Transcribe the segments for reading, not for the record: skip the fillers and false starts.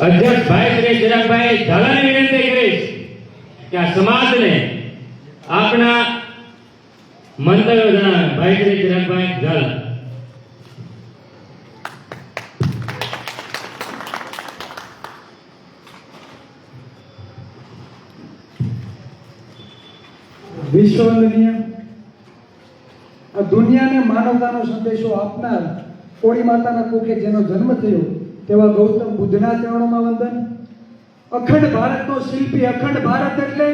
અધ્યક્ષ ભાઈ શ્રી ચિરાગભાઈ ઝાલાને વિનંતી કરીશ કે આ સમાજને આપના મંતવ્યો જણાવે. ભાઈ શ્રી ચિરાગભાઈ ઝાલા. વિશ્વવંદનીય આ દુનિયાને માનવતાનો સંદેશો આપનાર કોળી માતાના કુખે જેનો જન્મ થયો તેવા ગૌતમ બુદ્ધના ચરણોમાં વંદન. અખંડ ભારતનો શિલ્પી. અખંડ ભારત એટલે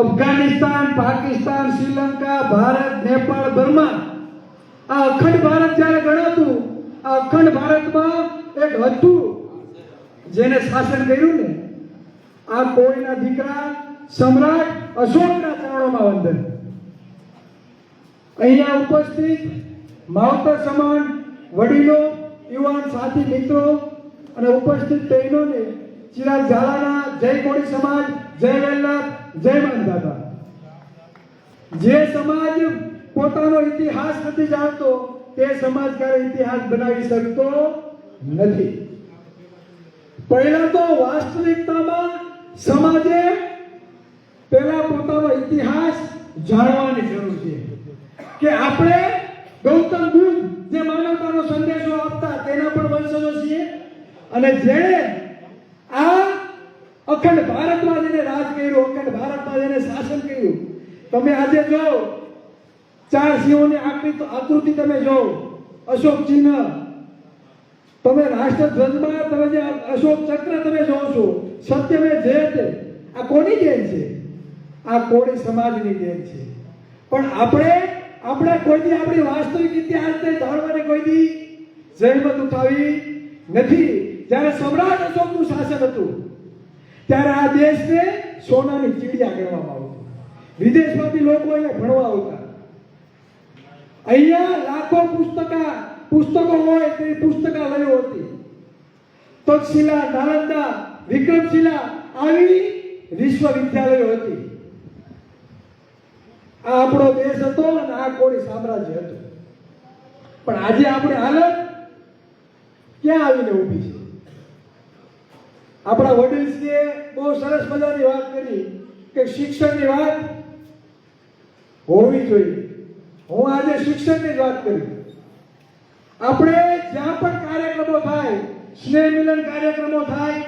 અફઘાનિસ્તાન, પાકિસ્તાન, શ્રીલંકા, ભારત, નેપાળ, બર્મા. આ અખંડ ભારત જ્યારે ગણાતું, આ અખંડ ભારતમાં એક હતું જેને શાસન કર્યું ને, આ કોળીના દીકરા સમ્રાટ અશોકના ચરણોમાં વંદન. અહીંયા ઉપસ્થિત માવતર સમાન વડીલો, યુવાન સાથી મિત્રો અને ઉપસ્થિત બહેનોને ચિરાગ ઝાલાના જય કોળી સમાજ, જય વલ્લભ, જય માનદાતા. જે સમાજ પોતાનો ઇતિહાસ નથી જાણતો તે સમાજ ક્યારે ઇતિહાસ બનાવી શકતો નથી. પહેલા તો વાસ્તવિકતામાં સમાજે પહેલા પોતાનો ઇતિહાસ જાણવાની જરૂર છે કે આપણે ગૌતમ બુદ્ધ જે માનવતાનો સંદેશો આપતા તેના પણ વંશજો છીએ અને જેણે આ અખંડ ભારતમાં જેને રાજ કર્યું, અખંડ ભારતમાં જેને શાસન કર્યું. તમે આજે જો ચાર સિંહોની આકૃતિ તમે જો, અશોક ચિહ્ન, તમે રાષ્ટ્રધ્વજમાં તમે જે અશોક ચક્ર તમે જોવો છો, સત્યમેવ જયતે, આ કોની દેન છે? આ કોળી સમાજની દેન છે. પણ આપણે કોઈ દી આપણી વાસ્તવિક ઇતિહાસને જાણવાને કોઈ દી જહેમત ઉઠાવી નથી. જ્યારે સમ્રાટ અશોકનું શાસન હતું ત્યારે આ દેશને સોનાની ચીડિયા કહેવામાં આવતું. વિદેશમાંથી લોકો અહીંયા ભણવા આવતા. અહીંયા લાખો પુસ્તકો હોય તેવી પુસ્તકાલયો હતી. તક્ષશિલા, નાલંદા, વિક્રમશિલા આવી વિશ્વવિદ્યાલયો હતી. આ આપણો દેશ હતો અને આ કોળી સામ્રાજ્ય હતું. પણ આજે આપણે હાલત ક્યાં આવીને ઊભી છે? આપણા વડીલશ્રીએ બહુ સરસ મજાની વાત કરી કે શિક્ષણની વાત હોવી જોઈએ. હું આજે શિક્ષણની જ વાત કરી. આપણે જ્યાં પણ કાર્યક્રમો થાય, સ્નેહ મિલન કાર્યક્રમો થાય,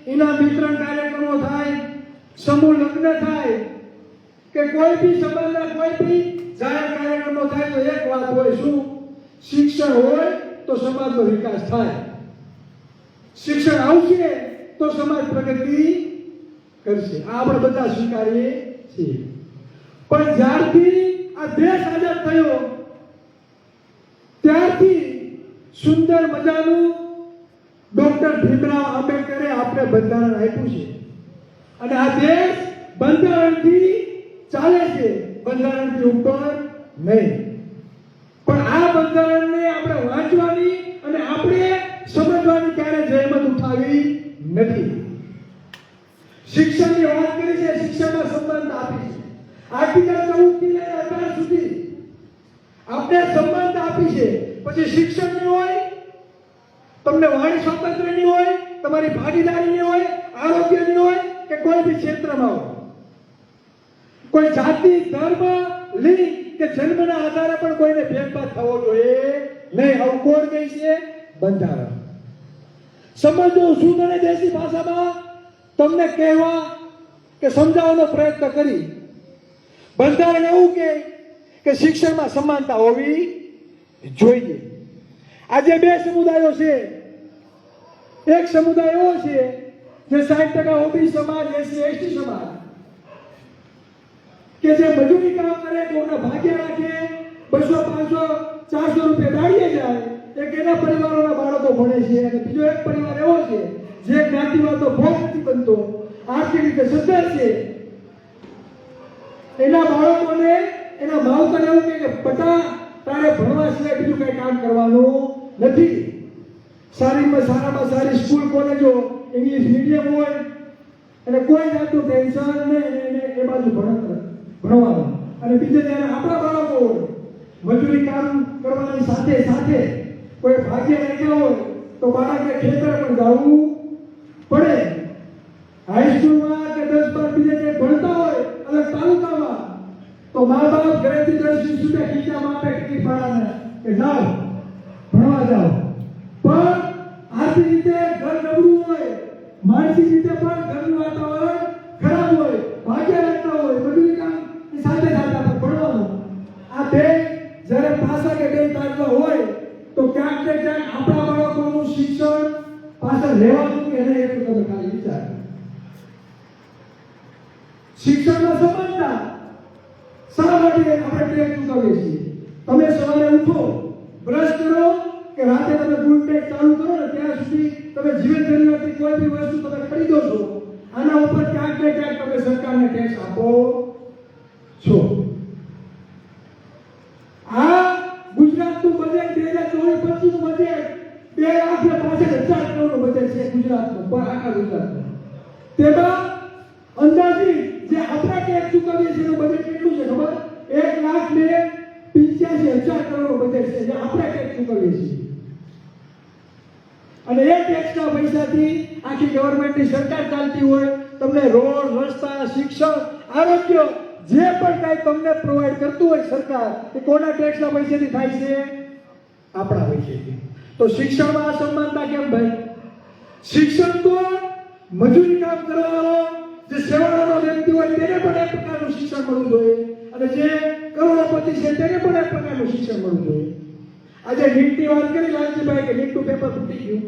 ઇનામ વિતરણ કાર્યક્રમો થાય, સમૂહ લગ્ન થાય કે કોઈ બી સંબંધના કોઈ બી જાહેર કાર્યક્રમો થાય તો એક વાત હોય, શું? શિક્ષણ હોય તો સમાજનો વિકાસ થાય. શિક્ષણ આવશે તો સમાજ પ્રગતિ કરશે. આ આપણે બધા સ્વીકારીએ છીએ. પણ જ્યારથી આ દેશ આઝાદ થયો ત્યારથી સુંદર મજાનું ડોક્ટર ભીમરાવ આંબેડકરે આપણે બંધારણ આપ્યું છે અને આ દેશ બંધારણથી ચાલે છે, બંધારણથી ઉપર નહીં. પણ આ બંધારણને આપણે વાંચવાની અને આપણે સમજવાની ક્યારે જહેમત ઉઠાવી નથી. શિક્ષણની વાત કરી છે, શિક્ષણમાં સંબંધ આપી છે. આર્ટિકલ 14 થી લઈને 18 સુધી આપણે સંબંધ આપી છે. પછી શિક્ષણની હોય, તમને વાણી સ્વાતંત્ર્યની હોય, તમારી ભાગીદારીની હોય, આરોગ્યની હોય કે કોઈ બી ક્ષેત્રમાં હોય. કોઈ જાતિ, ધર્મ, લિંગ કે જન્મના આધારે પણ કોઈને ભેદભાવ થવો જોઈએ નહીં. આવું કોણ કહે છે? બંધારણ. સમજવું શું ગણે દેશી ભાષામાં તમને કહેવા કે સમજાવવાનો પ્રયત્ન કરી. બંધારણ એવું કે શિક્ષણમાં સમાનતા હોવી જોઈએ. આજે બે સમુદાયો છે. એક સમુદાય એવો છે જે 60% ઓબીસી સમાજ, SC/ST સમાજ કે જે મજૂરી કામ કરે, કોઈના ભાગ્ય રાખે, 200, 500, 400 રૂપિયા દાડીએ જાય. એક એના પરિવારોના બાળકો ભણે છે અને બીજો એક પરિવાર એવો છે જે જ્ઞાતિમાં તો ભોગ નથી બનતો, આર્થિક રીતે સદ્ધર છે. એના બાળકોને એના માવતર એવું કહે કે બટા તારે ભણવા સિવાય બીજું કઈ કામ કરવાનું નથી. સારામાં સારી સ્કૂલ, કોલેજો, ઇંગ્લિશ મીડિયમ હોય અને કોઈ જાતનું ટેન્શન નહીં, એ બાજુ ભણવાનું. અને બીજે ત્યારે આપણા બાળકો હોય મજૂરી કામ કરવાની સાથે સાથે કોઈ ભાગ્ય રાખ્યા હોય તો બાળકે ખેતર પણ જવું હાઈસ્કૂલમાં કે 10-12 બીજે ક્યાંય ભણતા હોય અને તાલુકામાં તો મા બાપ ઘરેથી 10-20 રૂપિયા ખીચામાં આપે ટિકિટ ભાડાને કે જાઓ ભણવા જાઓ. પણ આર્થિક રીતે ઘર નબળું હોય, માનસિક રીતે પણ ઘરનું વાતાવરણ ખરાબ હોય, ભાગ્ય રાખતા હોય, મજૂરી કામ સાથે સાથે આપણે ભણવાનું. આ બે જ્યારે પાસા કે બે તાજમાં હોય તો ક્યાંક ને ક્યાંક આપણા બાળકોનું શિક્ષણ પાછળ રહેવાનું કે નહીં એટલું તમે ખાલી વિચાર. શિક્ષણમાં સમાનતા શા માટે આપણે ટેક્સ ચૂકવીએ છીએ? તમે સવારે ઉઠો, બ્રશ કરો કે રાતે તમે ગુડ ટેક્સ ચાલુ કરો ને ત્યાં સુધી તમે જીવન જરૂરિયાતની કોઈ બી વસ્તુ તમે ખરીદો છો, આના ઉપર ક્યાંક ને ક્યાંક તમે સરકારને ટેક્સ આપો છો. આ ગુજરાતનું બજેટ 2024-25 નું બજેટ 2,65,000 કરોડનું બજેટ છે ગુજરાતનું, પણ આખા ગુજરાતનું. તેમાં અંદાજિત જે આપણા ટેક્સ ચૂકવીએ છીએ એનું બજેટ કેટલું છે ખબર? 1,85,000 કરોડનું બજેટ છે જે આપણે ટેક્સ ચૂકવીએ છીએ. અને એ ટેક્સના પૈસાથી આખી ગવર્મેન્ટની સરકાર ચાલતી હોય. તમને રોડ, રસ્તા, શિક્ષણ, આરોગ્ય જે પણ કાંઈ તમને પ્રોવાઈડ કરતું હોય સરકાર, એ કોના ટેક્સના પૈસાથી થાય છે? આપણા પૈસાથી. તો શિક્ષણમાં અસમાનતા કેમ ભાઈ? શિક્ષણ તો મજૂરી કામ કરવાનો જે સેવાળાનો વ્યક્તિ હોય તેને પણ એક પ્રકારનું શિક્ષણ મળવું જોઈએ, અને જે કરોડોપતિ છે તેને પણ એક પ્રકારનું શિક્ષણ મળવું જોઈએ. આજે નીટની વાત કરી લાલજીભાઈ કે નીટનું પેપર ફૂટી ગયું,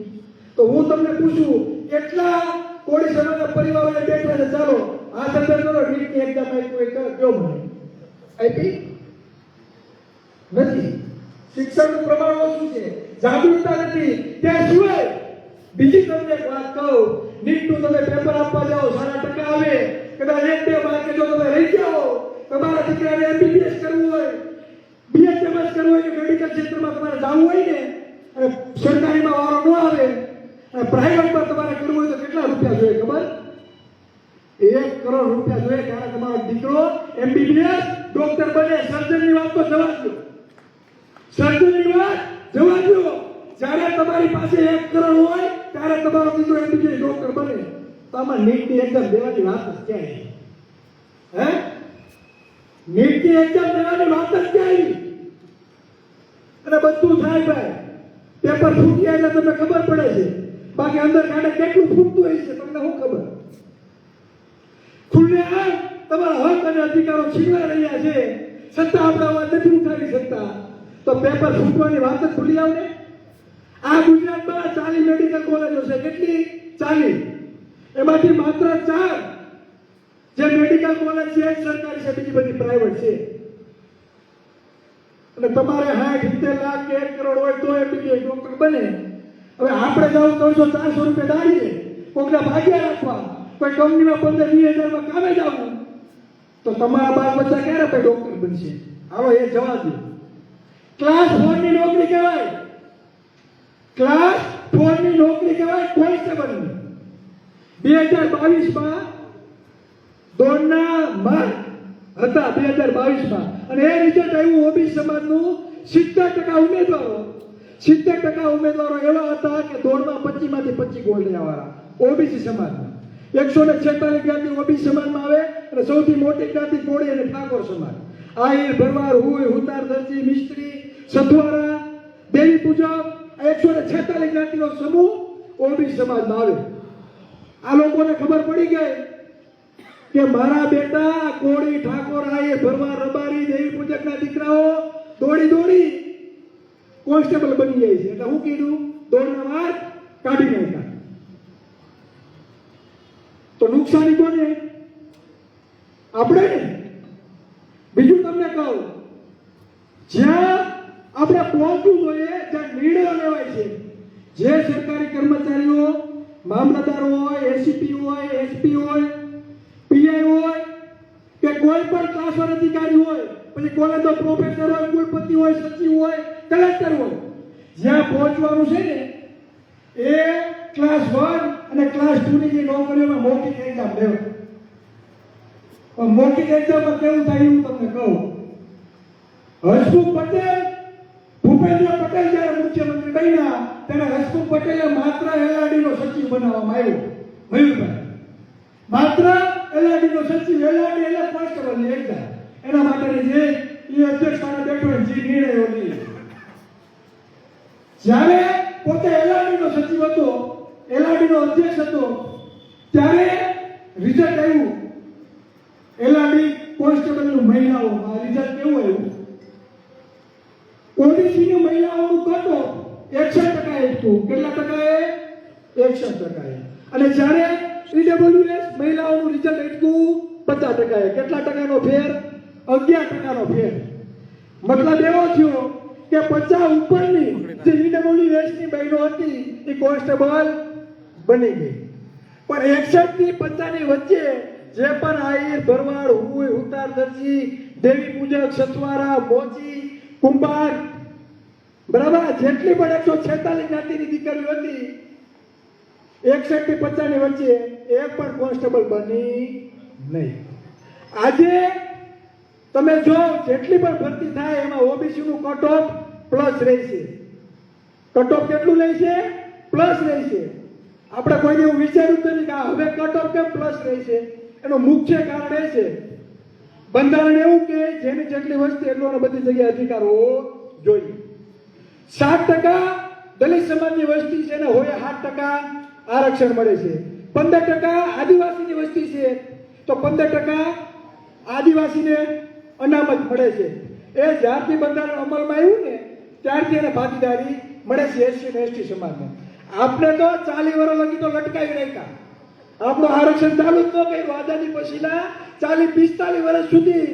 તો હું તમને પૂછું કેટલા કોળી સમાજના પરિવારોને બેઠા છે, ચાલો આ સંદર્ભ કરો, નીટની એક્ઝામ આપ્યું કયો મને આપી નથી. શિક્ષણનું પ્રમાણ ઓછું છે, જાગૃતતા નથી. ત્યાં સિવાય બીજી તમને એક વાત કહું, નીટનું તમે પેપર આપવા જાઓ, 7% આવે, કદાચ 1-2 માર્કે જો તમે રહી જાઓ, તમારા દીકરાને MBBS કરવું હોય, BHMS કરવું હોય કે મેડિકલ ક્ષેત્રમાં તમારે જવું હોય ને, અને સરકારીમાં વારો ન આવે અને પ્રાઇવેટમાં તમારે કરવું હોય તો કેટલા રૂપિયા જોઈએ ખબર? 1 કરોડ રૂપિયા જોઈએ. કારણ તમારો દીકરો MBBS ડોક્ટર બને. સર્જનની વાત તો જવા દો, સર્જનની વાત જવા દો. જ્યારે તમારી પાસે 1 કરોડ હોય ત્યારે તમારો દીકરો MBBS ડોક્ટર બને. તો આમાં નીટની એક્ઝામ દેવાની વાત જ ક્યાં? હે, નીટની એક્ઝામ દેવાની વાત જ ક્યાં? અને બધું થાય ભાઈ, પેપર ફૂટ્યા એટલે તમને ખબર પડે છે, બાકી અંદર કાઢે કેટલું ફૂટતું હોય છે તમને શું ખબર? ખુલ્લે આમ તમારા હક અને અધિકારો છીનવાઈ રહ્યા છે, છતાં આપણે અવાજ નથી ઉઠાવી શકતા. તો પેપર ફૂટવાની વાત જ ભૂલી આવ ને. આ ગુજરાતમાં 40 મેડિકલ કોલેજો છે. કેટલી? 40. એમાંથી માત્ર 4 જે મેડિકલ કોલેજ છે સરકારી છે, બીજી બધી પ્રાઇવેટ છે. અને તમારે 60-70 લાખ કે 1 કરોડ હોય તો MBBS ડોક્ટર બને. હવે આપણે જાવ 300-400 રૂપિયા દાડીએ, કોકના ભાગ્યા રાખવા, કોઈ કંપનીમાં 15-20 હજારમાં કામે જવું, તો તમારા બાળ બચ્ચા ક્યારે ભાઈ ડોક્ટર બનશે? આવો એ જવા દો. ક્લાસ 4 ની નોકરી કહેવાય, ક્લાસ 4 ની નોકરી કહેવાય કોન્સ્ટેબલની. 2022માં દોડના માર્ક હતા 2022માં, અને એ રિઝલ્ટ આવ્યું ઓબીસી સમાજનું 70% ઉમેદવારો 70% ઉમેદવારો એવા હતા કે દોડમાં 25 માંથી 25 ગોલ્ડ લેવાવાળા ઓબીસી સમાજના. 146 જ્ઞાતિ ઓબીસી સમાજમાં આવે, અને સૌથી મોટી જ્ઞાતિ કોળી અને ઠાકોર સમાજ. આહિર, ભરવાડ, હુઈ, હુતાર, દરજી, મિસ્ત્રી, સથવારા, દેવી પૂજા, 146 જ્ઞાતિનો સમૂહ ઓબીસી સમાજમાં આવે. આ લોકોને ખબર પડી ગઈ કે મારા બેટા કોળી, ઠાકોર, આહિર, ભરવાડ, રબારી, દેવી પૂજકના દીકરાઓ દોડી કોન્સ્ટેબલ બની જાય છે. એટલે હું કીધું, દોડના માર્ક કાઢી નાખ્યા. તો નુકસાની કોને? આપણે ને. બીજું તમને કહું, જ્યાં આપણે પહોંચવું જોઈએ, જ્યાં નિર્ણયો લેવાય છે, જે સરકારી કર્મચારીઓ, મામલતદાર હોય, એસીપી હોય, એસપી હોય, પીઆઈ હોય કે કોઈ પણ ક્લાસ વન અધિકારી હોય, પછી કોલેજનો પ્રોફેસર હોય, કુલપતિ હોય, સચિવ હોય, કલેક્ટર હોય, જ્યાં પહોંચવાનું છે ને એ ક્લાસ 1 અને ક્લાસ 2 ની જે નોકરીઓમાં મૌખિક એક્ઝામ લેવાય. મૌખિક એક્ઝામમાં કેવું થાય હું તમને કહું. હસમુખ પટેલ, ભૂપેન્દ્ર પટેલ જ્યારે મુખ્યમંત્રી બન્યા ત્યારે હસમુખ પટેલે માત્ર એલઆરડીનો સચિવ બનાવવામાં આવ્યો, મયુરભાઈ. માત્ર એલઆરડી નો સચિવ, એલઆરડી એટલે કોન્સ્ટેબલની એક્ઝામ, એના માટેની જે એ અધ્યક્ષ સ્થાને બેઠો હોય જે નિર્ણયો લે. જ્યારે પોતે એલઆરડી નો સચિવ હતો, એલઆરડી નો અધ્યક્ષ હતો, ત્યારે રિઝલ્ટ આવ્યું એલઆરડી કોન્સ્ટેબલનું મહિલાઓમાં રિઝલ્ટ કેવું આવ્યું? ઓબીસીની મહિલાઓનું કટ ઓફ 61% હતું. કેટલા ટકાએ? 61%. અને જ્યારે ઈડબ્લ્યુએસ મહિલાઓનું રિઝલ્ટ હતું 50%. કેટલા ટકાનો ફેર? 11%નો ફેર. મતલબ એવો થયો કે 50 ઉપરની જે ઈડબ્લ્યુએસ ની બહેનો હતી એ કોન્સ્ટેબલ બની ગઈ. પણ 61 થી 50 ની વચ્ચે જે પણ આહિર, ભરવાડ, હુઈ, હુતાર, દરજી, દેવી પૂજક, સતવારા, મોચી, કુંભાર, બરાબર, જેટલી પણ 146 જ્ઞાતિની દીકરીઓ હતી 61 થી 50 ની વચ્ચે એક પણ કોન્સ્ટેબલ બની નહીં. આજે તમે જો જેટલી પણ ભરતી થાય એમાં ઓબીસી નું કટ ઓફ પ્લસ રહેશે. કટ ઓફ કેટલું રહેશે? પ્લસ રહેશે. આપણે કોઈ એવું વિચાર્યું જ નથી કે હવે કટ ઓફ કેમ પ્લસ રહેશે? એનું મુખ્ય કારણ એ છે બંધારણ એવું કે જેની જેટલી વસ્તી એટલો બધી જગ્યાએ અધિકાર હોવો જોઈએ. 7% દલિત સમાજની વસ્તી છે ને હોય 7% આરક્ષણ મળે છે. 15% આદિવાસીની વસ્તી છે તો 15% આદિવાસીને અનામત મળે છે. એ જ્યારથી બંધારણ અમલમાં આવ્યું ને ત્યારથી એને ભાગીદારી મળે છે એસસી અને એસટી સમાજને. આપણે તો 40 વર્ષ લગી તો લટકાવી રાખ્યા. આપણું આરક્ષણ ચાલુ જ ન કર્યું. આઝાદી પછીના 40-45 વર્ષ સુધી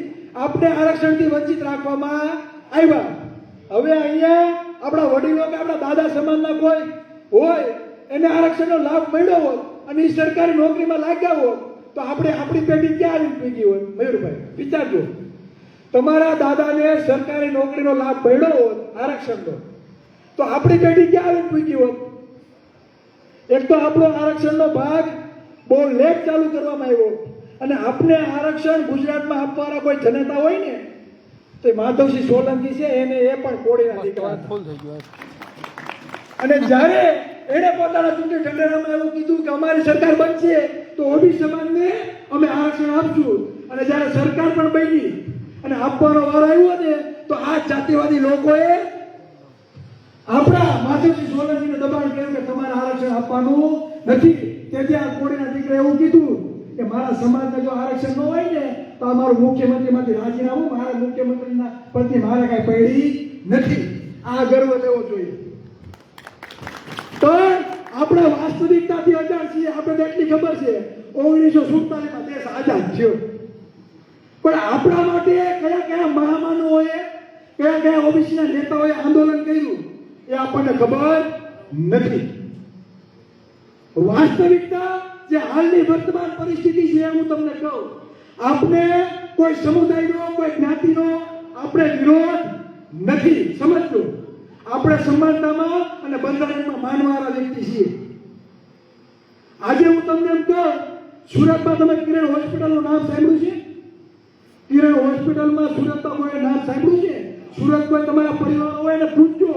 આપણે આરક્ષણથી વંચિત રાખવામાં આવ્યા. હવે અહીંયા આપણા વડીલો કે આપણા દાદા સમાજના કોઈ હોય એને આરક્ષણનો લાભ મળ્યો હોત અને એ સરકારી નોકરીમાં લાગ્યા હોત તો આપણે આપણી પેઢી ક્યાં આવી પીગી હોત? મયુરભાઈ વિચારજો, તમારા દાદાને સરકારી નોકરીનો લાભ મળ્યો હોત આરક્ષણનો તો આપણી પેઢી ક્યાં આવી પીગી હોત? એક તો આપણો આરક્ષણનો ભાગ બહુ લેટ ચાલુ કરવામાં આવ્યો અને આપણે આરક્ષણ ગુજરાતમાં આપવાના કોઈ જનતા હોય ને તો માધવસિંહ સોલંકી છે એને એ પણ કોડીના દીકરા હતા. અને જ્યારે એને પોતાના ચૂંટણી ઢંઢેરામાં એવું કીધું કે અમારી સરકાર બનશે તો ઓબીસી સમાજને અમે આરક્ષણ આપશું અને જ્યારે સરકાર પણ બની અને આપવાનો વારો આવ્યો ને તો આ જાતિવાદી લોકોએ આપણા માધવસિંહ સોલંકીને દબાણ કર્યું કે તમારે આરક્ષણ આપવાનું નથી. તેથી આ કોડીના દીકરા એવું કીધું કે મારા સમાજને જો આરક્ષણ ન હોય ને તો અમારું મુખ્યમંત્રીમાંથી રાજીનામું, મારા મુખ્યમંત્રીના પ્રત્યે મારે કઈ પડી નથી. આ ગર્વ લેવો જોઈએ. પણ આપણે વાસ્તવિકતાથી અજાણ છીએ. આપણે એટલી ખબર છે 1947માં દેશ આઝાદ થયો પણ આપણા માટે કયા કયા મહામાનવોએ કયા કયા ઓબીસીના નેતાઓએ આંદોલન કર્યું એ આપણને ખબર નથી. વાસ્તવિકતા જે હાલની વર્તમાન પરિસ્થિતિ છે હું તમને કહું, આપણે કોઈ સમુદાયનો કોઈ જ્ઞાતિનો આપણે વિરોધ નથી. સમજજો, આપણે સમાનતામાં અને બંધારણમાં માનવાવાળા વ્યક્તિ છીએ. આજે હું તમને એમ કહું, સુરતમાં તમે કિરણ હોસ્પિટલનું નામ સાંભળ્યું છે? કિરણ હોસ્પિટલમાં સુરતમાં કોઈ નામ સાંભળ્યું છે? સુરત કોઈ તમારા પરિવાર હોય ને પૂછજો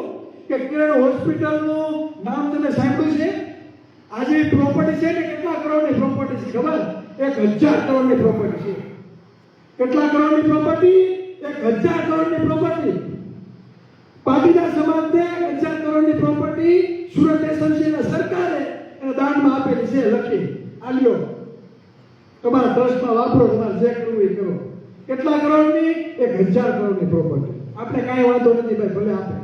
કે કિરણ હોસ્પિટલનું નામ તમે સાંભળ્યું છે? આજે પ્રોપર્ટી છે ને કેટલા કરોડની પ્રોપર્ટી છે ખબર? 1000 કરોડની પ્રોપર્ટી છે. કેટલા કરોડની પ્રોપર્ટી? 1000 કરોડની પ્રોપર્ટી. પાટીદાર સમાજને 1000 કરોડની પ્રોપર્ટી સુરત એસએમસીના સરકારે એને દાનમાં આપેલી છે. લખી આલ્યો, તમારા ટ્રસ્ટમાં વાપરો, તમારે જે કરવું એ કરો. કેટલા કરોડની? 1000 કરોડની પ્રોપર્ટી. આપણે કાંઈ વાંધો નથી ભાઈ, ભલે આપે.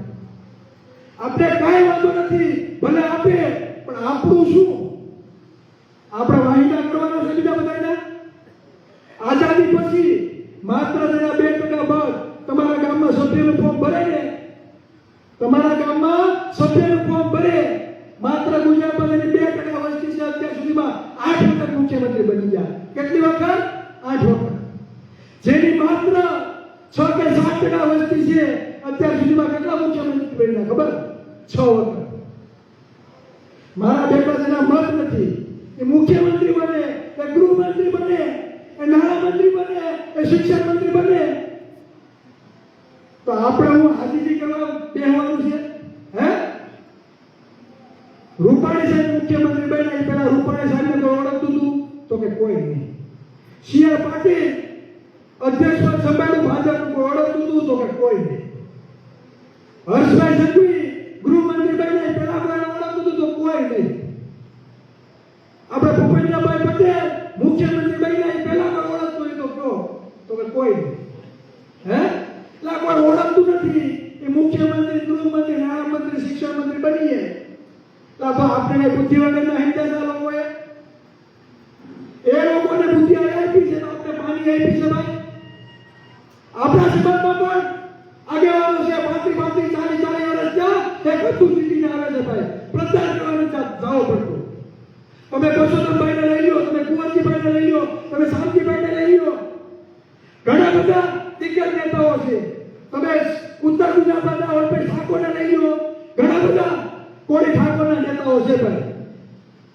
આપણે કાંઈ વાંધો નથી, ભલે આપે. પણ આપણું શું? આપણે વાહિદા કરવાના છે બીજા બધાના? આઝાદી પછી માત્ર તેના 2% બળ તમારા ગામમાં સભ્યનું ફોર્મ ભરે ને, તમારા ગામમાં સભ્યનું ફોર્મ ભરે, માત્ર ગુજરાતમાં તેની 2% વસ્તી છે. અત્યાર સુધીમાં 8 વખત મુખ્યમંત્રી બની ગયા. કેટલી વખત? 8 વખત. જેની માત્ર 6 કે 7% વસ્તી છે, અત્યાર સુધીમાં કેટલા મુખ્યમંત્રી બન્યા ખબર? 6 વખત. મારા બેટા જેના મત નથી એ મુખ્યમંત્રી બને, એ ગૃહમંત્રી બને, એ નાણામંત્રી બને, એ શિક્ષણ મંત્રી બને તો આપણે હું હાજીજી કરવા બેહવાનું છે? હે? રૂપાણી સાહેબ મુખ્યમંત્રી બન્યા, એ પહેલા રૂપાણી સાહેબને કોઈ ઓળખતું હતું તો કે કોઈ નહીં. સીઆર પાટીલ અધ્યક્ષ પદ સંભાળ્યું ભાજપનું કોઈ ઓળખતું હતું તો કે કોઈ નહીં. હર્ષભાઈ સંઘવી ગૃહમંત્રી બન્યા પેલા કોઈ ઓળખતું હતું તો કોઈ નહીં. આપણે ભૂપેન્દ્રભાઈ પટેલ મુખ્યમંત્રી બન્યા પેલા કોઈ ઓળખતું હોય તો કહો તો કે કોઈ નહીં. હે એટલે કોઈ ઓળખતું નથી એ મુખ્યમંત્રી ગૃહમંત્રી નાણામંત્રી શિક્ષણ મંત્રી બનીએ તો આપણે બુદ્ધિ વગરના હિંસા લોકોએ એ લોકોને બુદ્ધિ આપી છે તો આપણે પાણી આપી છે ભાઈ. આપણા સમાજમાં પણ આગેવાનો છે 35 40 વર્ષ ત્યાં એક બધું જીતીને આવે છે ભાઈ. પ્રચાર કરવાનો જાઓ પડતો. તમે પરસોત્તમભાઈને લઈ લો, તમે કુંવરજીભાઈને લઈ લો, તમે શાંતિભાઈને લઈ લો, ઘણા બધા દિગ્ગજ નેતાઓ છે. તમે ઉત્તર ગુજરાતના ઓળપે ઠાકોરને લઈ લો, ઘણા બધા કોળી ઠાકોરના નેતાઓ છે ભાઈ.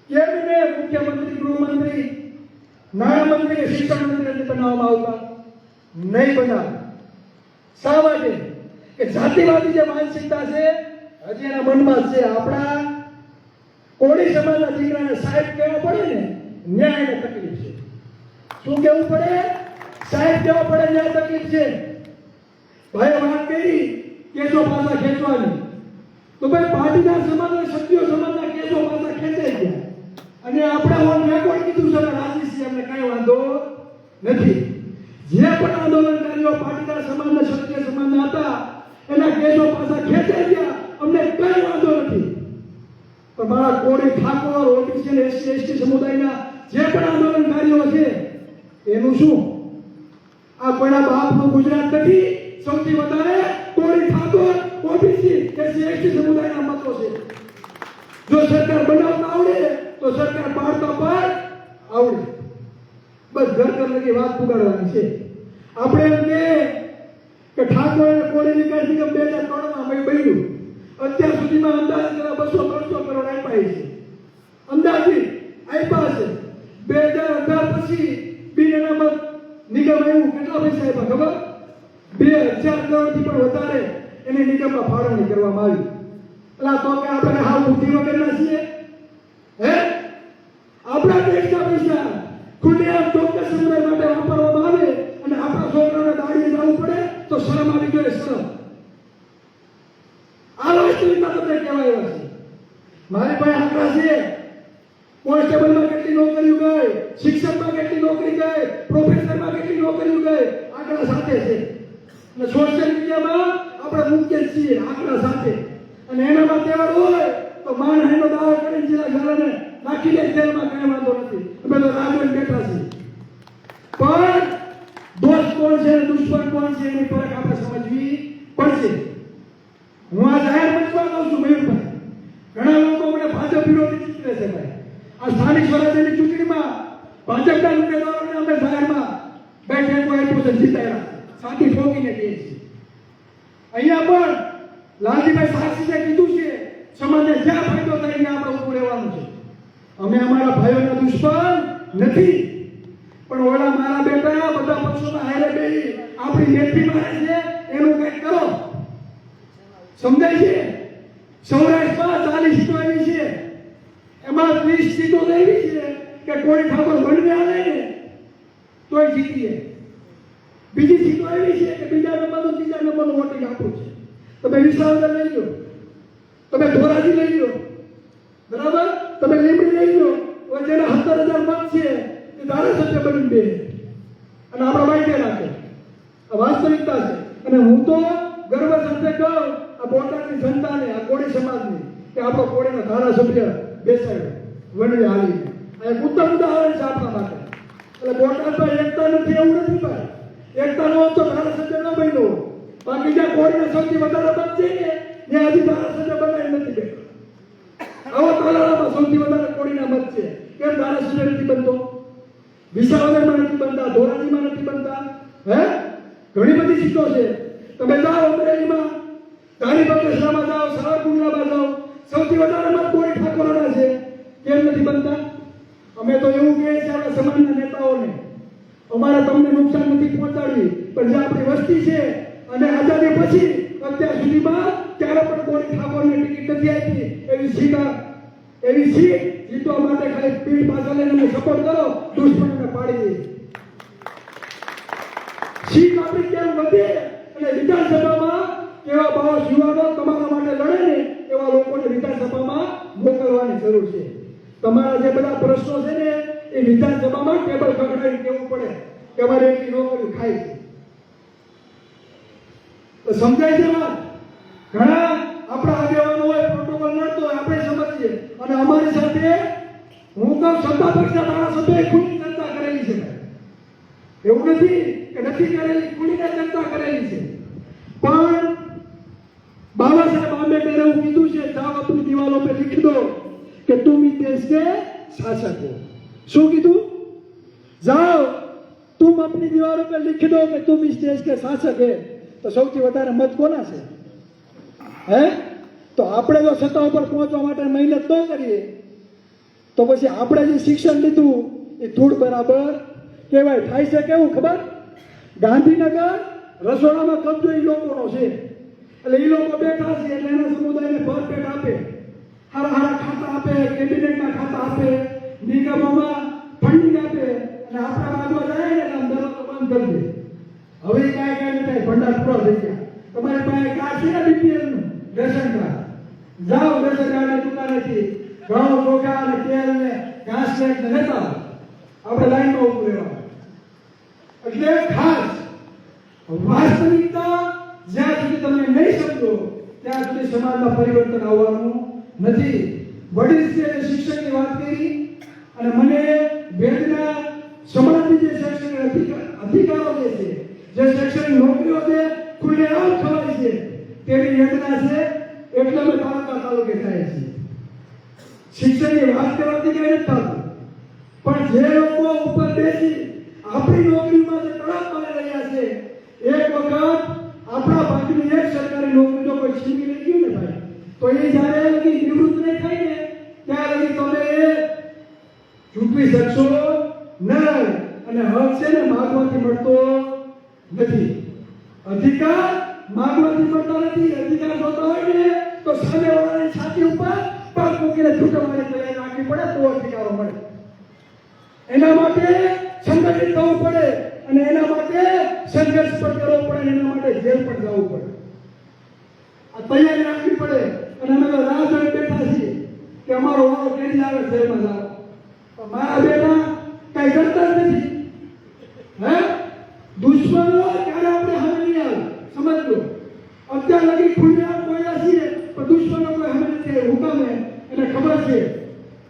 કેમ ને મુખ્યમંત્રી ગૃહમંત્રી નાણામંત્રી કે શિક્ષણ મંત્રી બનાવવામાં આવતા નહીં બનાવ. શા માટે? કે જાતિવાદી જે માનસિકતા છે હજી એના મનમાં છે. આપણા કોળી સમાજના દીકરાને સાહેબ કહેવા પડે ને ન્યાયને તકલીફ છે. શું કહેવું પડે? સાહેબ કહેવા પડે ન્યાય તકલીફ છે. ભાઈ વાત કરી કેસો પાછા ખેંચવાની તો ભાઈ પાટીદાર સમાજના ક્ષત્રિય સમાજના કેસો પાછા ખેંચાઈ ગયા અને આપણે ઓન રેકોર્ડ કીધું છે રાજનીશી અમને કઈ વાંધો નથી. જે પણ આંદોલનકારીઓ પાટીદાર સમાજના ક્ષત્રિય સમાજના હતા એના કેસો પાછા ખેંચાઈ ગયા, અમને કઈ વાંધો નથી. પણ મારા કોળી ઠાકોર ઓબીસી અને એસસી એસટી સમુદાયના જે પણ આંદોલનકારીઓ છે એનું શું? આ કોઈના બાપનું ગુજરાત નથી. સૌથી વધારે કોળી ઠાકોર ઓબીસી એસસી એસટી સમુદાયના મતો છે. જો સરકાર બનાવતા આવડે તો સરકાર પાડતા પણ આવડે. બસ ઘર ઘર લગી વાત પુગાડવાની છે. આપણે એમ કે ઠાકોર અને કોળી વિકાસ નિગમ 2003 માં બન્યું. અત્યાર સુધીમાં અંદાજિત 200-300 કરોડ આપ્યા છે. અંદાજિત આપ્યા છે. 2018 પછી બિન અનામત નિગમ આવ્યું. કેટલા પૈસા આપ્યા ખબર? 2000 કરોડથી પણ વધારે એની નિગમમાં ફાળવણી કરવામાં આવી. એટલે તો કે આપણે હાવ બુદ્ધિ વગરના છીએ? હે? આપણા દેશના પૈસા ખુલ્લેઆમ ચોક્કસ સમુદાય માટે વાપરવામાં આવે અને આપણા છોકરાઓને દાડીએ જવું પડે તો શરમ આવી જોઈએ. શરમ. આ વાસ્તવિકતા તમને કહેવાય છે. મારી પાસે આંકડા છે. કોન્સ્ટેબલમાં કેટલી નોકરીઓ ગઈ, શિક્ષકમાં કેટલી નોકરી ગઈ, પ્રોફેસરમાં કેટલી નોકરીઓ ગઈ, આંકડા સાથે છે. અને સોશિયલ મીડિયામાં આપણે મુખ્ય છીએ આંકડા સાથે. અને એનામાં તહેવાર હોય તો માનહાનિનો દાવો કરીને જિલ્લા ઝાલાને નાખી દે જેલમાં, કઈ વાંધો નથી. અમે તો રાજ્ય બેઠા છીએ. પણ દોષ કોણ છે દુશ્મન કોણ છે એની પરખ આપણે સમજવી પડશે. હું આ જાહેર મંચમાં કહું છું મયુરભાઈ, ઘણા લોકો મને ભાજપ વિરોધી ચિત્રે છે ભાઈ. આ સ્થાનિક સ્વરાજ્યની ચૂંટણીમાં ભાજપના ઉમેદવારોને અમે જાહેરમાં બેઠકો આપ્યો છે, જીતાડ્યા, સાથી ઠોકીને કહીએ છીએ. અહીંયા પણ લાલજીભાઈ સાક્ષીએ કીધું છે સમાજને જ્યાં ફાયદો થાય ત્યાં આપણે ઉભું રહેવાનું છે. અમે અમારા ભાઈઓના દુશ્મન નથી, પણ ઓલા મારા બેટા બધા પક્ષોના હારે બેસી આપણી મેથી મારે છે એનું કંઈક કરો. સમજાય છે? સૌરાષ્ટ્રમાં 40 સીટો આવી છે, એમાં 30 સીટો એવી છે કે કોઈ ઠાકોર વનને આવે ને તોય જીતીએ. બીજી સીટો એવી છે કે બીજા નંબરનું ત્રીજા નંબરનું વોટિંગ આપવું છે. તમે વિસાવદર લઈ લો, તમે ધોરાજી લઈ લો, બરાબર, તમે લીંબડી લઈ લો, જેના 17,000 મત છે એ ધારાસભ્ય બની બે અને આપણા બાઈકે રાખે. આ વાસ્તવિકતા છે. અને હું તો ગર્વ સાથે કહું આ બોટાદની જનતાને, આ કોળી સમાજને, કે આપણો કોળીનો ધારાસભ્ય બેસાડ્યો વનડે હાલી. આ એક ઉત્તમ ઉદાહરણ છે આપણા માટે. એટલે બોટાદમાં એકતા નથી એવું નથી ભાઈ. એકતા ન હોત તો ધારાસભ્ય ન બન્યો. બાકી જ્યાં કોળીના સૌથી વધારે મત છે ને ત્યાં હજી ધારાસભ્ય બનાવી નથી બેઠો. આવો તાલાળામાં સૌથી વધારે કોળીના મત છે, કેમ ધારાસભ્ય નથી બનતો? વિસાવદરમાં નથી બનતા, ધોરાજીમાં નથી બનતા. હે, ઘણી બધી સીટો છે. તમે જાઓ અમરેલીમાં, ધારી બગસરામાં જાઓ, સાવરકુંડલામાં જાઓ, સૌથી વધારે મત કોળી ઠાકોરોના છે. કેમ નથી બનતા? અમે તો એવું કહીએ છીએ આપણા સમાજના નેતાઓને, અમારે તમને નુકસાન નથી પહોંચાડવી, પણ જે આપણી વસ્તી છે અને આઝાદી પછી અત્યાર સુધીમાં ક્યારે પણ કોળી ઠાકોરને ટિકિટ નથી આપી. એવી સીટ જીતવા માટે ખાલી પીઠ પાછળ લઈને સપોર્ટ કરો, દુશ્મનોને પાડી દે. તમારા જે બધા પ્રશ્નો છે ને એ વિધાનસભામાં ટેબલ ખખડાવી કેવું પડે કે અમારે એટલી નોકરી ખાય છે. તો સમજાય છે વાત? ઘણા આપણા આગેવાનો હોય પ્રોટોકોલ લડતો હોય આપણે સમજીએ અને અમારી સાથે હું કહું સત્તા પક્ષના ધારાસભ્યોએ ખુલ્લી ચર્ચા કરેલી છે. એવું નથી કે નથી કરેલી, ખુલ્લીને ચર્ચા કરેલી છે. પણ बाबा साहेब आम्बेडकर ने कीधु છે जाओ अपनी दीवारों पे लिख दो कि तुम इस देश के शासक हो. શું કીધું? जाओ तुम अपनी दीवारों पे लिख दो कि तुम इस देश के शासक है. તો સૌથી વધારે મત કોના છે? હે? તો આપણે જો સત્તા ઉપર પહોંચવા માટે મહેનત ન કરીએ તો પછી આપણે જે શિક્ષણ લીધું એ ધૂળ બરાબર કહેવાય. થાય છે કેવું ખબર? ગાંધીનગર રસોડામાં કબજો એ લોકોનો છે. એટલે એ લોકો બેઠા છે એટલે એના સમુદાયને ભરપેટ આપે, હારા હારા ખાતા આપે, કેબિનેટના ખાતા આપે, નિગમોમાં ફંડિંગ આપે અને આપણા બાજુ જાય ને આમ દરવાજો બંધ કરી દે. હવે કાંઈ કાંઈ નહીં, ભંડાર પૂરો થઈ ગયા. તમારી પાસે કાર્ડ છે ને બીપીએલનું રેશન કાર્ડ, જાઓ રેશન કાર્ડની દુકાનેથી ઘઉં ચોખા અને તેલ ને ઘાસ ને લેતા આવો. આપણે લાઈનમાં ઊભું રહેવાનું. એટલે ખાસ વાસ્તવિકતા જ્યાં સુધી તમે નહીં સમજો ત્યાં સુધી સમાજમાં પરિવર્તન આવવાનું નથી. વડીલ શિક્ષણની વાત કરી અને મને વેદના સમાજની જે શૈક્ષણિક અધિકારો જે છે, જે શૈક્ષણિક નોકરીઓ છે ખુલ્લેઆમ ખવાય છે તેની વેદના છે. એટલે અમે તાલુકે થાય છે. શિક્ષણની વાત કરવાથી કઈ નથી થતું, પણ જે લોકો ઉપર બેસી આપણી નોકરીમાં જે તડાપ મારી રહ્યા છે, એક વખત આપણા બાજુની એક સરકારી નોકરી જો કોઈ છીનવી લઈ ગયું ને ભાઈ, તો એ જ્યારે લગી નિવૃત્ત નહીં થાય ને ત્યાં લગી તમે એ ચૂકવી શકશો નહીં. અને હક છે ને માગવાથી મળતો નથી, અધિકાર માગવાથી મળતો નથી. અધિકાર જોતો હોય ને તો સામેવાળાની છાતી ઉપર પગ મૂકીને છૂટવાની તૈયારી રાખવી પડે તો અધિકારો મળે. એના માટે સંગઠિત થવું પડે અને એના માટે સંઘર્ષ પણ કરવો પડે, એના માટે જેલ પણ જવું પડે. આ તૈયારી રાખવી પડે. અને અમે તો રાહ જોઈ બેઠા છીએ કે અમારો વારો કેરી આવે જેલમાં જાવ. મારા બેટા કઈ કરતા જ નથી. હે દુશ્મનો ક્યારે આપણે હવે નહીં આવે, સમજજો. અત્યાર લગી ખુલ્લેઆમ બોલ્યા છીએ પણ દુશ્મનો કોઈ હવે નથી. હુકમે એને ખબર છે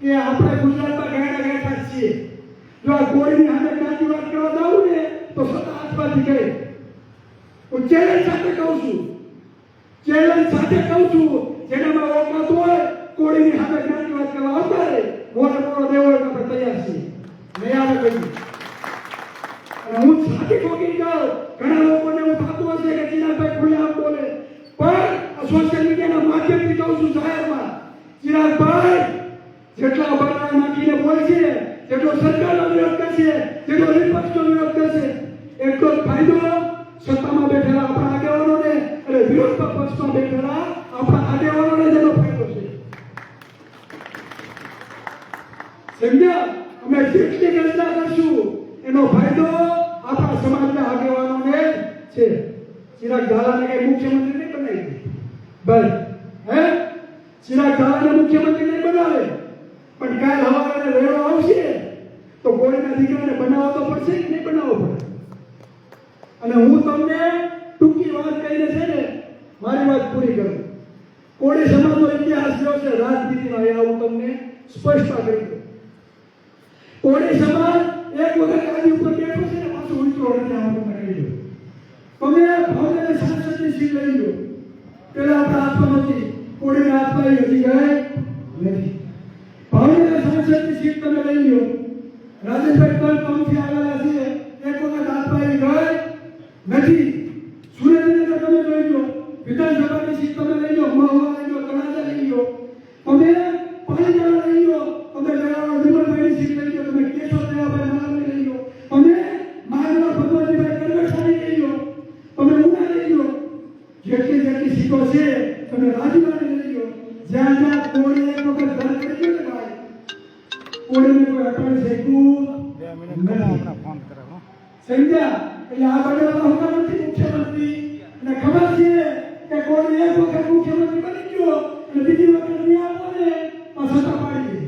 કે આપણે ગુજરાતમાં ગાયડા ગાયઠા છીએ. જો આ ગોળીની સામે ગાંધી વાત કરવા જાઉં ને તો સત્તા હાથમાંથી ગઈ. હું ચેલેન્જ સાથે કહું છું, જેનામાં ઓકાત હોય કોળીની સામે ગાંધી વાત કરવા આવતા રહે. મોટો મોટો દેવો હોય તો આપણે તૈયાર છીએ. નહીં આવે કહ્યું. હું સાથી ઠોકી જાઉં. ઘણા લોકોને હું થતું હશે કે ચિરાગભાઈ ખુલ્લેઆમ બોલે, પણ સોશિયલ મીડિયાના માધ્યમથી કહું છું જાહેરમાં, ચિરાગભાઈ જેટલા બરડા નાખીને બોલશે, જેટલો સરકારનો વિરોધ કરશે, જેટલો વિપક્ષનો વિરોધ કરશે, એટલો જ ફાયદો સત્તામાં બેઠેલા આપણા આગેવાનોને અને વિરોધ પક્ષમાં બેઠેલા આપણા આગેવાનોને જેનો ફાયદો છે. સમજ્યા? અમે જેટલી ચર્ચા કરશું એનો ફાયદો આપણા સમાજના આગેવાનોને છે. ચિરાગ ઝાલાને કઈ મુખ્યમંત્રી નહીં બનાવી દે ભાઈ. હે ચિરાગ ઝાલાને મુખ્યમંત્રી નહીં બનાવે, પણ કાલ હવારે રેડો આવશે તો કોઈના દીકરાને બનાવવો તો પડશે કે નહીં બનાવવો પડે. અને હું તમને ટૂંકી વાત કહીને છે ને મારી વાત પૂરી કરું. કોળી સમાજનો ઇતિહાસ જો છે રાજનીતિમાં, એ હું તમને સ્પષ્ટતા કરી દઉં. કોળી સમાજ એક વખત ગાદી ઉપર બેઠો છે ને પાછું ઉલટો નથી આવતું. કહી દઉં તમે ભાવનગર સાંસદની સીટ લઈ લો. પેલા આપણા હાથમાં નથી, કોળીના હાથમાં હજી ગઈ નથી. ભાવનગર સાંસદની સીટ તમે લઈ લો. રાજેશભાઈ કલ કામથી આવેલા છે, એક વખત હાથમાં ગઈ નથી. સુરેન્દ્રનગર તમે લઈ લો, વિધાનસભાની સીટ તમે લઈ લો, મહુવા લઈ લો, તળાજા લઈ લો, તમે પાલીતાણા લઈ લો, તમે વિમલભાઈની સીટ લઈ લો, તમે કેશવ દેવાભાઈ માલાની લઈ લો, તમે માનવા ભગવતીભાઈ કરવટસાની લઈ લો, તમે ઉના લઈ લો. જેટલી સીટો છે તમે રાજુલાની લઈ લો. જ્યાં જ્યાં કોળી એક વખત ઘર કરી ગયો ને ભાઈ, કોળીને કોઈ અટવાઈ શકતું નથી. સમજ્યા? એટલે આ બનેલા હુકમ નથી મુખ્યમંત્રી. અને ખબર છે કે કોઈ એક વખત મુખ્યમંત્રી બની ગયો અને બીજી વખત નહીં આપો ને તો સત્તા પાડી દે.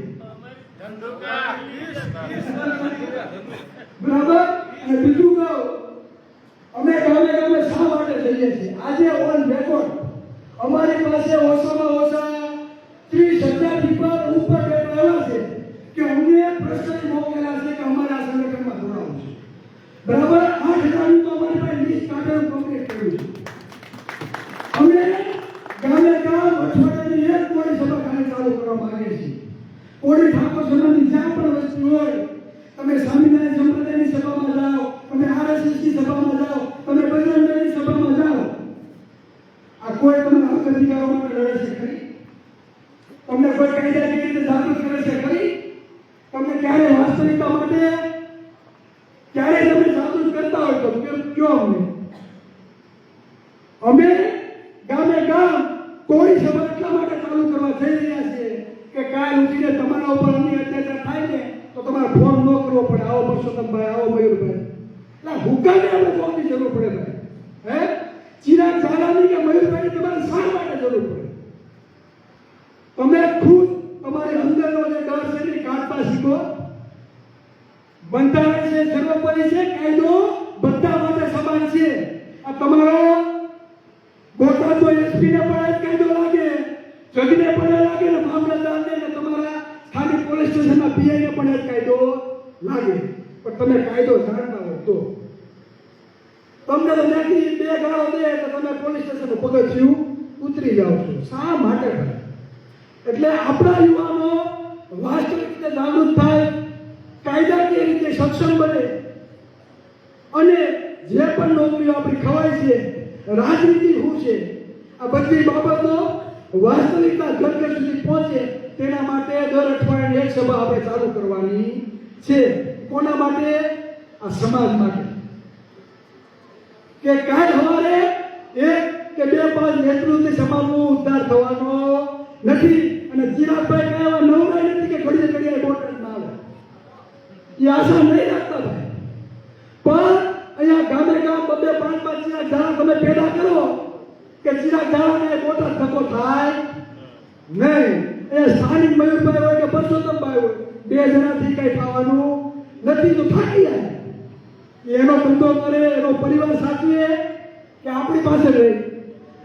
બરાબર. અને બીજું કહું, અમે ગામે ગામે શા માટે જઈએ છીએ? આજે ઓન રેકોર્ડ અમારી પાસે ઓછામાં ઓછા 30,000 people ઉપર બેઠા એવા છે કે અમને પ્રશ્ન મોકલેલા છે કે અમારે આ સંગઠનમાં જોડાવું છે. બરાબર. 8,000 તો અમારી પાસે લિસ્ટ કાઢવાનું કમ્પ્લીટ કર્યું છે. અમે ગામે ગામ અઠવાડિયાની એક કોળી સભા ખાલી ચાલુ કરવા માંગીએ છીએ. કોળી ઠાકોર સમાજની જ્યાં પણ વસ્તી હોય, તમે સ્વામિનારાયણ સંપ્રદાયની સભામાં જાઓ, તમે આરએસએસની સભામાં જાઓ, તમે બજરંગ દળની સભામાં જાઓ, આ કોઈ તમારા હક અધિકારો માટે લડે છે ખરી? તમને કોઈ કાયદાકીય રીતે જાગૃત કરે છે ખરી? તમને ક્યારે વાસ્તવિકતા માટે ક્યારે તમે જાગૃત કરતા હોય તો કયો અમે ગામે ગામ કોઈ સભા એટલા માટે ચાલુ કરવા જઈ રહ્યા છે કે કાલ ઉઠીને તમારા ઉપર અન્ય અત્યાચાર થાય ને તો તમારે ફોન ન કરવો પડે, આવો પરસોત્તમભાઈ, આવો મયુરભાઈ. એટલે હુકાને આપણે ફોનની જરૂર પડે ભાઈ? હે ચિરાગ ઝાલાની કે મયુરભાઈની તમારે શા માટે જરૂર પડે? તમે ખુદ તમારી અંદરનો જે ડર છે ને કાઢતા શીખો. બંધારણ છે, સર્વોપરી છે, કાયદો બધા માટે સમાન છે. આ તમારો બોટાદ તો એસપી ને પણ જ કાયદો લાગે, જજને પણ લાગે ને મામલતદારને ને તમારા સ્થાનિક પોલીસ સ્ટેશનના પીઆઈ ને પણ જ કાયદો લાગે. પણ તમે કાયદો જાણતા હોય તો તમને તો ત્યાંથી 2 ગાળો દે તો તમે પોલીસ સ્ટેશનનું પગથિયું ઉતરી જાઓ છો. શા માટે ભાઈ? એટલે આપણા યુવાનો વાસ્તવિક રીતે જાગૃત થાય, કાયદાકીય રીતે સક્ષમ બને અને જે પણ નોકરીઓ આપણી ખવાય છે, રાજનીતિ શું છે, આ બધી બાબતો વાસ્તવિકતા ઘર ઘર સુધી પહોંચે તેના માટે દર અઠવાડિયે એક સભા આપણે ચાલુ કરવાની છે. કોના માટે? આ સમાજ માટે. કે કાલ સવારે 1 કે 2 5 નેતૃત્વ સમાજનો ઉદ્ધાર થવાનો નથી. અને ચિરાગભાઈ કઈ એવા નવરાય નથી કે ઘડીએ ઘડીએ બોટાદમાં આવે, એ આશા નહીં રાખતા ભાઈ. પણ અહીંયા ગામે ગામ 2 5 5 ચિરાગ ઝાલા તમે પેદા કરો કે ચિરાગ ઝાલાને બોટાદ ધક્કો થાય નહીં. એ સ્થાનિક મયુરભાઈ હોય કે પરસોત્તમભાઈ હોય, 2 જણાથી કઈ થવાનું નથી. તો થાકી જાય, એનો ધંધો કરે, એનો પરિવાર સાચવે કે આપણી પાસે રહે.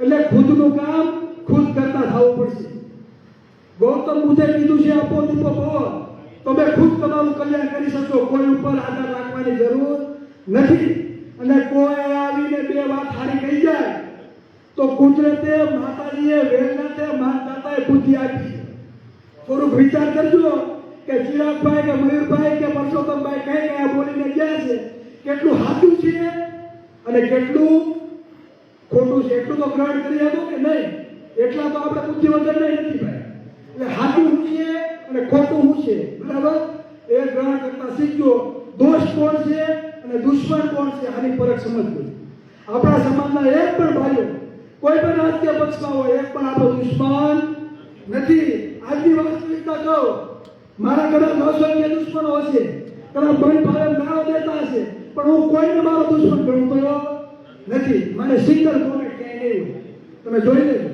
એટલે ખુદનું કામ ખુદ કરતા થવું પડશે. ગૌતમ બુદ્ધે કીધું છે આપો દીપો ભવ, તમે ખુદ તમારું કલ્યાણ કરી શકો, કોઈ ઉપર આધાર રાખવાની જરૂર નથી. અને કોઈ આવીને 2 વાત સારી કહી જાય તો કુદરતે, માતાજીએ, વેલનાથે, માનદાતાએ બુદ્ધિ આપી. થોડુંક વિચાર કરજો કે ચિરાગભાઈ કે મયુરભાઈ કે પરસોત્તમભાઈ કઈ કયા બોલીને ગયા છે, કેટલું સાચું છે અને કેટલું ખોટું છે. એટલું તો ગ્રહણ કરી શકો કે નહીં? એટલા તો આપણે બુદ્ધિવંત નથી ભાઈ. એટલે સાચું શું છે અને ખોટું શું છે, બરાબર, એ ગ્રહણ કરતા શીખજો. દોષ કોણ છે અને દુશ્મન કોણ છે આની પરખ સમજજો. આપણા સમાજના એક પણ ભાઈઓ કોઈ પણ રાજકીય પક્ષમાં હોય, એક પણ આપણો દુશ્મન નથી. આજની વાસ્તવિકતા કહો, મારા કદાચ 900 દુશ્મનો હશે, કદાચ બંધ ફાળે ગાળો દેતા હશે, પણ હું કોઈને મારો દુશ્મન ગણતો નથી. મને સિંગલ કોમેન્ટ ક્યાંય નહીં હોય, તમે જોઈ લેજો.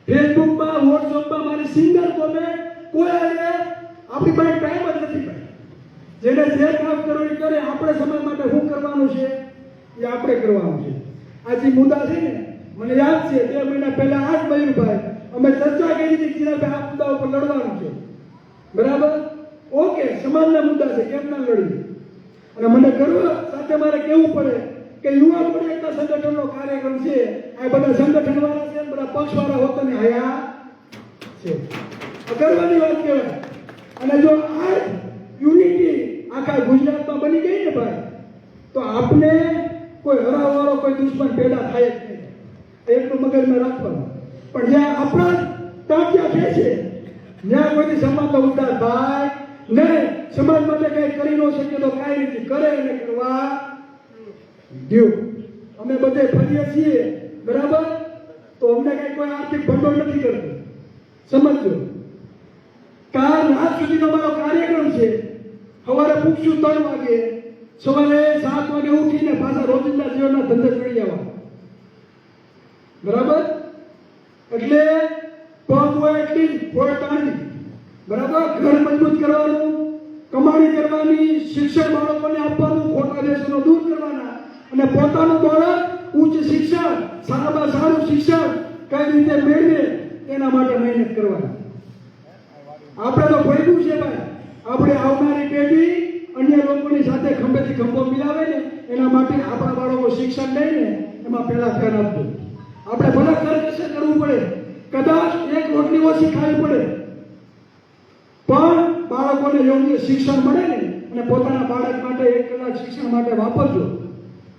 ફેસબુકમાં, વોટ્સઅપમાં મારી સિંગલ કોમેન્ટ કોઈ આવે આપણી પાસે ટાઈમ જ નથી ભાઈ. જેને જે કામ કરવું એ કરે. આપણે સમાજ માટે શું કરવાનું છે એ આપણે કરવાનું છે. આ જે મુદ્દા છે ને, મને યાદ છે 2 મહિના પહેલા આ જ મયુરભાઈ અમે ચર્ચા કરી હતી કે આ મુદ્દા ઉપર લડવાનું છે, બરાબર. ઓકે, સમાજના મુદ્દા છે, કેમ ના લડીએ? અને મને ગર્વ સાથે મારે કહેવું પડે કે યુવા મોરચાના સંગઠનનો કાર્યક્રમ છે. આ બધા સંગઠન વાળા છે, બધા પક્ષ વાળા હોતા ને આયા છે. ગર્વની વાત કહેવાય. અને જો આ યુનિટી આખા ગુજરાતમાં બની ગઈ ને ભાઈ, તો આપને કોઈ હરાવવાળો કોઈ દુશ્મન પેદા થાય જ નહીં. એટલું મગજમાં રાખવાનું. પણ જ્યાં આપણા ટાંટિયા છે ત્યાં કોઈ સમાજનો ઉદ્ધાર થાય નહીં. સમાજ માટે કઈ કરી ન શકે તો કઈ નથી કરે અને કરવા દો. અમે બધે ફરીએ છીએ, બરાબર, તો અમને કઈ કોઈ આર્થિક ભંડોળ નથી કરતું, સમજજો. કાલ રાત સુધીનો અમારો કાર્યક્રમ છે. સવારે પૂછશું 3 વાગે, સવારે 7 વાગે ઉઠીને પાછા રોજિંદા જીવનના ધંધે ચડી જવા, બરાબર. એટલે પગ હોય એટલી ફોડ તાણી, બરાબર. ઘર મજબૂત કરવાનું, કમાણી કરવાની, શિક્ષણ બાળકોને આપવાનું, ખોટા વ્યસનો દૂર કરવાના અને પોતાનું બાળક ઉચ્ચ શિક્ષણ, સારામાં સારું શિક્ષણ કઈ રીતે મેળવે તેના માટે મહેનત કરવાની. આપણે તો ભોગવું છે ભાઈ, આપણે આવનારી પેઢી અન્ય લોકોની સાથે ખંભેથી ખંભો મિલાવે ને એના માટે આપણા બાળકો શિક્ષણ લઈને એમાં પહેલા ધ્યાન આપવું. આપણે ભલે કરકસર કરવું પડે, કદાચ એક રોટલી ઓછી ખાવી પડે, પણ બાળકોને યોગ્ય શિક્ષણ મળે ને અને પોતાના બાળક માટે 1 કલાક શિક્ષણ માટે વાપરજો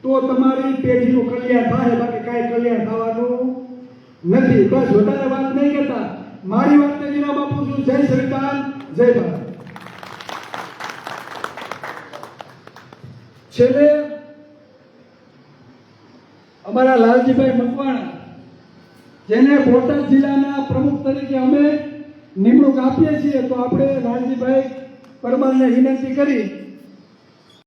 તો તમારી પેઢીનું કલ્યાણ થાય, બાકી કાંઈ કલ્યાણ થવાનું નથી. બસ વધારે વાત નહીં કરતા, મારી વાતને વિરામ આપું છું. જય સંવિધાન, જય ભારત. છેલ્લે અમારા લાલજીભાઈ મકવાણા, જેને બોટાદ જિલ્લાના પ્રમુખ તરીકે અમે નિમણૂક આપીએ છીએ, તો આપણે લાલજીભાઈ પરમારને વિનંતી કરી